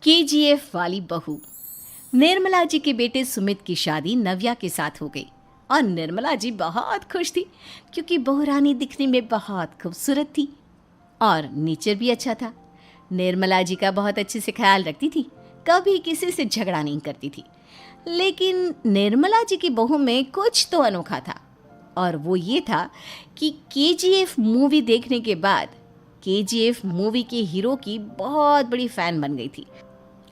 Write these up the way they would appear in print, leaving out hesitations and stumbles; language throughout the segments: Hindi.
केजीएफ वाली बहू। निर्मला जी के बेटे सुमित की शादी नव्या के साथ हो गई और निर्मला जी बहुत खुश थी क्योंकि बहू रानी दिखने में बहुत खूबसूरत थी और नेचर भी अच्छा था। निर्मला जी का बहुत अच्छे से ख्याल रखती थी, कभी किसी से झगड़ा नहीं करती थी। लेकिन निर्मला जी की बहू में कुछ तो अनोखा था और वो ये था कि केजीएफ मूवी देखने के बाद केजीएफ मूवी के हीरो की बहुत बड़ी फ़ैन बन गई थी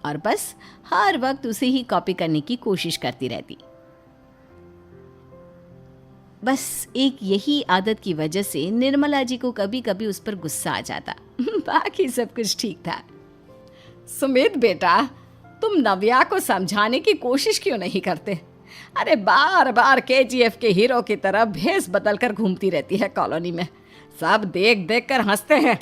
और बस हर वक्त उसे ही कॉपी करने की कोशिश करती रहती। बस एक यही आदत की वजह से निर्मला जी को कभी कभी उस पर गुस्सा आ जाता। बाकी सब कुछ ठीक था। सुमित बेटा, तुम नव्या को समझाने की कोशिश क्यों नहीं करते? अरे बार बार केजीएफ के हीरो की तरह भेस बदल कर घूमती रहती है कॉलोनी में, सब देख देख कर हंसते हैं।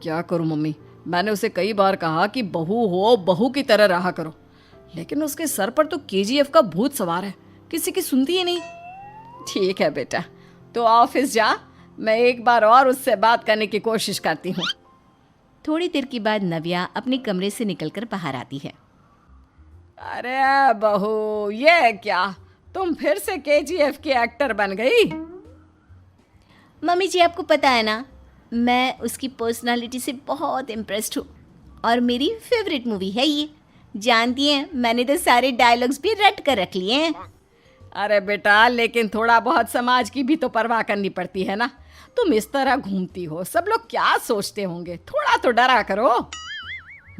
क्या करूं मम्मी, मैंने उसे कई बार कहा कि बहू हो, बहू की तरह रहा करो, लेकिन उसके सर पर तो केजीएफ का भूत सवार है, किसी की सुनती ही नहीं। ठीक है बेटा, तो ऑफिस जा, मैं एक बार और उससे बात करने की कोशिश करती हूँ। थोड़ी देर के बाद नव्या अपने कमरे से निकलकर बाहर आती है। अरे बहू, ये क्या, तुम फिर से केजीएफ की एक्टर बन गई? मम्मी जी, आपको पता है ना, मैं उसकी पर्सनालिटी से बहुत इम्प्रेस्ड हूँ और मेरी फेवरेट मूवी है ये। जानती हैं, मैंने तो सारे डायलॉग्स भी रट कर रख लिए हैं। अरे बेटा, लेकिन थोड़ा बहुत समाज की भी तो परवाह करनी पड़ती है ना। तुम इस तरह घूमती हो, सब लोग क्या सोचते होंगे, थोड़ा तो डरा करो।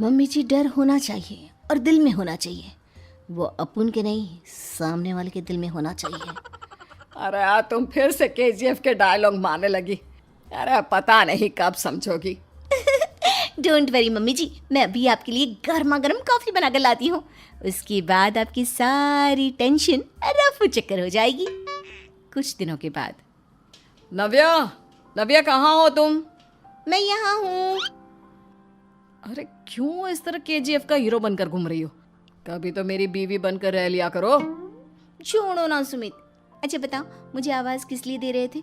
मम्मी जी, डर होना चाहिए और दिल में होना चाहिए, वो अपन के नहीं, सामने वाले के दिल में होना चाहिए। अरे तुम फिर से केजीएफ के डायलॉग मारने लगी। अरे पता नहीं कब समझोगी। डोंट वरी मम्मी जी, मैं अभी आपके लिए गर्मा गर्म कॉफ़ी बना कर लाती हूँ, उसके बाद आपकी सारी टेंशन रफू चक्कर हो जाएगी। कुछ दिनों के बाद। नव्या, नव्या कहाँ हो तुम? मैं यहाँ हूँ। अरे क्यों इस तरह केजीएफ का हीरो बनकर घूम रही हो? कभी तो मेरी बीवी बनकर रह लिया करो। छोड़ो ना सुमित। अच्छा बताओ, मुझे आवाज़ किस लिए दे रहे थे?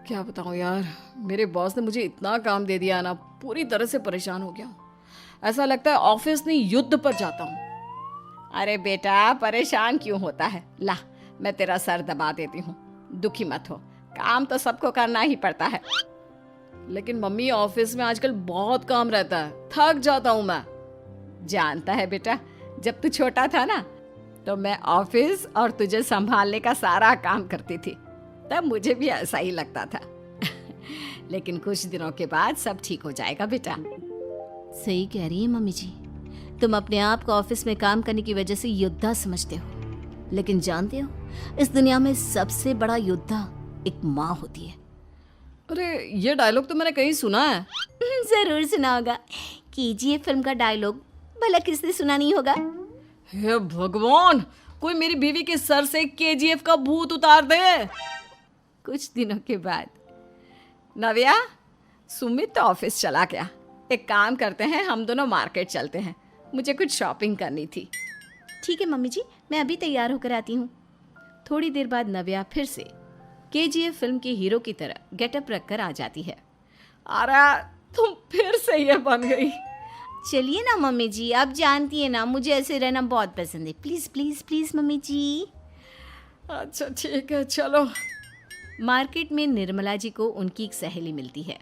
क्या बताऊँ यार, मेरे बॉस ने मुझे इतना काम दे दिया ना, पूरी तरह से परेशान हो गया हूँ। ऐसा लगता है ऑफिस नहीं, युद्ध पर जाता हूँ। अरे बेटा, परेशान क्यों होता है? ला, मैं तेरा सर दबा देती हूँ, दुखी मत हो, काम तो सबको करना ही पड़ता है। लेकिन मम्मी, ऑफिस में आजकल बहुत काम रहता है, थक जाता हूँ मैं। जानता है बेटा, जब तू छोटा था ना, तो मैं ऑफिस और तुझे संभालने का सारा काम करती थी, तब मुझे भी ऐसा ही लगता था। लेकिन कुछ दिनों के बाद सब ठीक हो जाएगा बेटा। सही कह रही है मम्मी जी, तुम अपने आप को ऑफिस में काम करने की वजह से योद्धा समझते हो, लेकिन जानते हो, इस दुनिया में सबसे बड़ा योद्धा एक माँ होती है। अरे ये डायलॉग तो मैंने कहीं सुना है। जरूर सुना होगा, केजीएफ फिल्म का डायलॉग, भला किसने सुना नहीं होगा? हे भगवान, कोई मेरी बीवी के सर से केजीएफ का भूत उतार दे। कुछ दिनों के बाद। नव्या, सुमित तो ऑफिस चला गया, एक काम करते हैं, हम दोनों मार्केट चलते हैं, मुझे कुछ शॉपिंग करनी थी। ठीक है मम्मी जी, मैं अभी तैयार होकर आती हूँ। थोड़ी देर बाद नव्या फिर से केजीएफ फिल्म के हीरो की तरह गेटअप रखकर आ जाती है। अरे तुम फिर से ये बन गई। चलिए ना मम्मी जी, आप जानती है ना, मुझे ऐसे रहना बहुत पसंद है। प्लीज़ प्लीज़ प्लीज़ मम्मी जी। अच्छा ठीक है, चलो। मार्केट में निर्मला जी को उनकी एक सहेली मिलती है।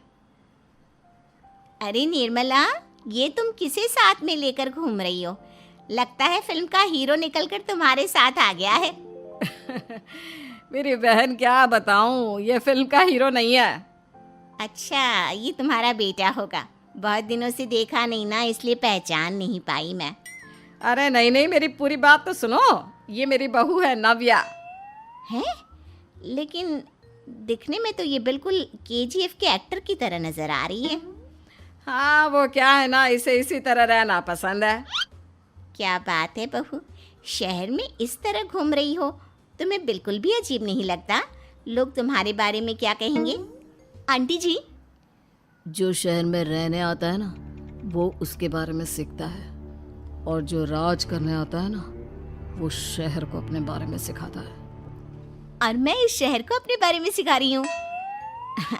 अरे निर्मला, ये तुम किसे साथ में लेकर घूम रही हो? लगता है फिल्म का हीरो निकलकर तुम्हारे साथ आ गया है। मेरी बहन, क्या बताऊं, ये फिल्म का हीरो नहीं है। अच्छा, ये तुम्हारा बेटा होगा, बहुत दिनों से देखा नहीं ना, इसलिए पहचान नहीं पाई मैं। अरे नहीं नहीं, मेरी पूरी बात तो सुनो, ये मेरी बहू है नव्या। है? लेकिन दिखने में तो ये बिल्कुल केजीएफ के एक्टर की तरह नजर आ रही है। हाँ, वो क्या है ना, इसे इसी तरह रहना पसंद है। क्या बात है बहू, शहर में इस तरह घूम रही हो, तुम्हें बिल्कुल भी अजीब नहीं लगता? लोग तुम्हारे बारे में क्या कहेंगे? आंटी जी, जो शहर में रहने आता है ना, वो उसके बारे में सीखता है, और जो राज करने आता है ना, वो शहर को अपने बारे में सिखाता है। और मैं इस शहर को अपने बारे में सिखा रही हूँ।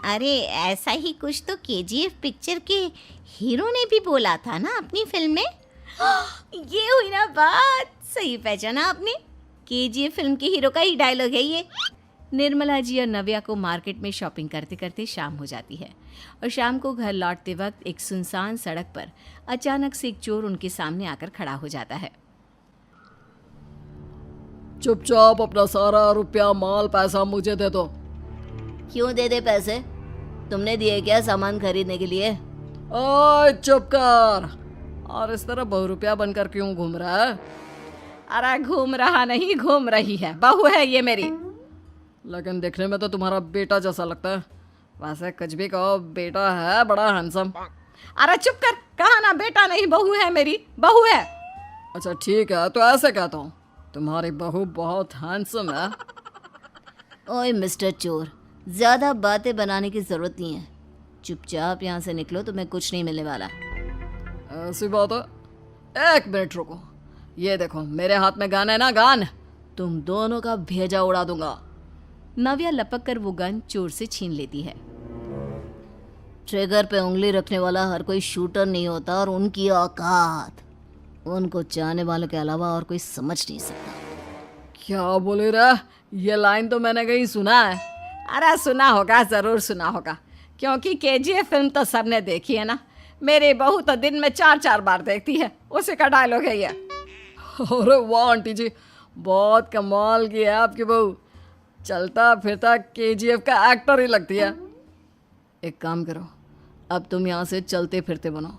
अरे ऐसा ही कुछ तो केजीएफ पिक्चर के हीरो ने भी बोला था ना अपनी फिल्म में। ये हुई ना बात, सही पहचाना आपने। केजीएफ फिल्म के हीरो का ही डायलॉग है ये। निर्मला जी और नव्या को मार्केट में शॉपिंग करते करते शाम हो जाती है और शाम को घर लौटते वक्त एक सुनसान सड़क पर अचानक से एक चोर उनके सामने आकर खड़ा हो जाता है। चुपचाप अपना सारा रुपया माल पैसा मुझे दे दो। क्यों दे दे पैसे? तुमने दिए क्या सामान खरीदने के लिए? ओए चुप कर। और इस तरह बहुरुपया बनकर क्यों घूम रहा है? अरे घूम रहा नहीं, घूम रही है, बहू है ये मेरी। लेकिन देखने में तो तुम्हारा बेटा जैसा लगता है। वैसे कुछ भी कहो, बेटा है बड़ा हैंडसम। अरे चुप कर, कहा ना बेटा नहीं बहू है मेरी, बहू है। अच्छा ठीक है, तो ऐसे कहता हूँ, तुम्हारी बहू बहुत हैंडसम है। ओए मिस्टर चोर, ज्यादा बातें बनाने की जरूरत नहीं है। चुपचाप यहाँ से निकलो, तुम्हें कुछ नहीं मिलने वाला। ऐसी बात है। एक मिनट रुको, ये देखो मेरे हाथ में गन है ना, गन। तुम दोनों का भेजा उड़ा दूंगा। नव्या लपक कर वो गन चोर से छीन लेती है। ट्रिगर पे उंगली रखने वाला हर कोई शूटर नहीं होता और उनकी औकात उनको चाहने वालों के अलावा और कोई समझ नहीं सकता। क्या बोले रे? ये लाइन तो मैंने कहीं सुना है। अरे सुना होगा, जरूर सुना होगा, क्योंकि केजीएफ फिल्म तो सबने देखी है ना। मेरी बहू तो दिन में 4-4 बार देखती है, उसी का डायलॉग है ये। अरे वाह आंटी जी, बहुत कमाल की है आपकी बहू। चलता फिरता केजीएफ का एक्टर ही लगती है। एक काम करो, अब तुम यहाँ से चलते फिरते बनो,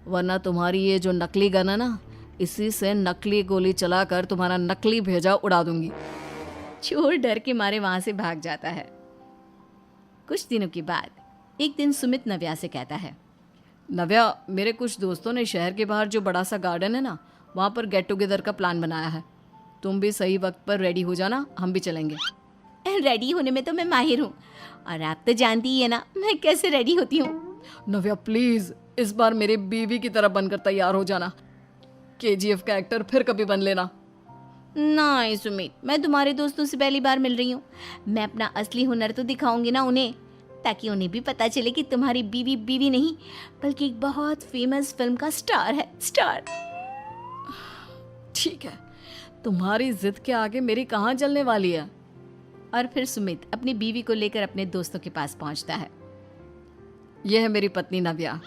वरना तुम्हारी ये जो नकली गन है ना, इसी से नकली गोली चलाकर तुम्हारा नकली भेजा उड़ा दूंगी। चोर डर के मारे वहां से भाग जाता है। कुछ दिनों के बाद एक दिन सुमित नव्या से कहता है, नव्या, मेरे कुछ दोस्तों ने शहर के बाहर जो बड़ा सा गार्डन है ना, वहाँ पर गेट टुगेदर का प्लान बनाया है। तुम भी सही वक्त पर रेडी हो जाना, हम भी चलेंगे। रेडी होने में तो मैं माहिर हूँ, और आप तो जानती ही है ना मैं कैसे रेडी होती हूँ। नव्या प्लीज, इस बार मेरी बीवी की तरह बनकर तैयार हो जाना। केजीएफ का एक्टर फिर कभी बन लेना। नहीं सुमित, मैं तुम्हारे दोस्तों से पहली बार मिल रही हूँ। मैं अपना असली हुनर तो दिखाऊंगी ना उन्हें, ताकि उन्हें भी पता चले कि तुम्हारी बीवी बीवी नहीं बल्कि एक बहुत फेमस फिल्म का स्टार है, स्टार। ठीक है, तुम्हारी जिद के आगे मेरी कहाँ चलने वाली है। और फिर सुमित अपनी बीवी को लेकर अपने दोस्तों के पास पहुंचता है। यह है मेरी पत्नी नव्या।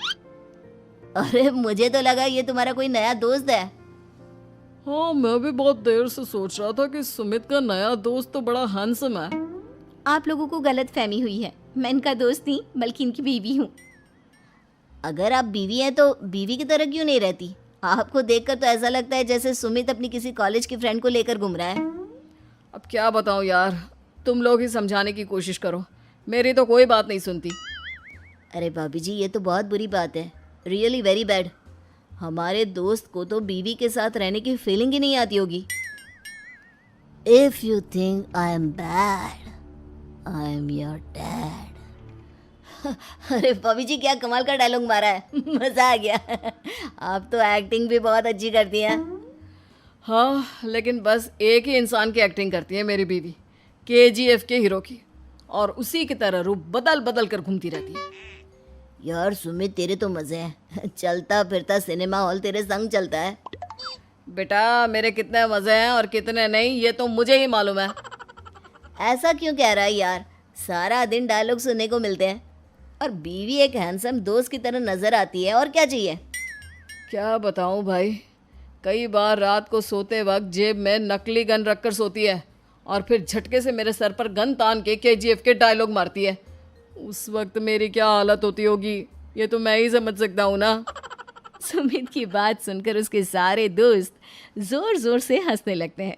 अरे मुझे तो लगा ये तुम्हारा कोई नया दोस्त है। हाँ, मैं भी बहुत देर से सोच रहा था कि सुमित का नया दोस्त तो बड़ा हैंडसम है। आप लोगों को गलत फहमी हुई है, मैं इनका दोस्त नहीं बल्कि इनकी बीवी हूँ। अगर आप बीवी हैं तो बीवी की तरह क्यों नहीं रहती? आपको देखकर तो ऐसा लगता है जैसे सुमित अपनी किसी कॉलेज की फ्रेंड को लेकर घूम रहा है। अब क्या बताऊँ यार, तुम लोग ही समझाने की कोशिश करो, मेरी तो कोई बात नहीं सुनती। अरे भाभी जी, ये तो बहुत बुरी बात है, रियली वेरी बैड। हमारे दोस्त को तो बीवी के साथ रहने की फीलिंग ही नहीं आती होगी। If you think I am bad, I am your dad. अरे भाभी जी, क्या कमाल का डायलॉग मारा है, मजा आ गया। आप तो एक्टिंग भी बहुत अच्छी करती हैं। हाँ, लेकिन बस एक ही इंसान की एक्टिंग करती है मेरी बीवी, केजीएफ के हीरो की, और उसी की तरह रूप बदल बदल कर घूमती रहती है। यार सुमित, तेरे तो मजे हैं, चलता फिरता सिनेमा हॉल तेरे संग चलता है। बेटा, मेरे कितने मजे हैं और कितने नहीं ये तो मुझे ही मालूम है। ऐसा क्यों कह रहा है यार, सारा दिन डायलॉग सुनने को मिलते हैं और बीवी एक हैंडसम दोस्त की तरह नजर आती है, और क्या चाहिए। क्या बताऊं भाई, कई बार रात को सोते वक्त जेब में नकली गन रखकर सोती है और फिर झटके से मेरे सर पर गन तान के केजीएफ के डायलॉग मारती है। उस वक्त मेरी क्या हालत होती होगी ये तो मैं ही समझ सकता हूँ ना। सुमित की बात सुनकर उसके सारे दोस्त जोर जोर से हंसने लगते हैं।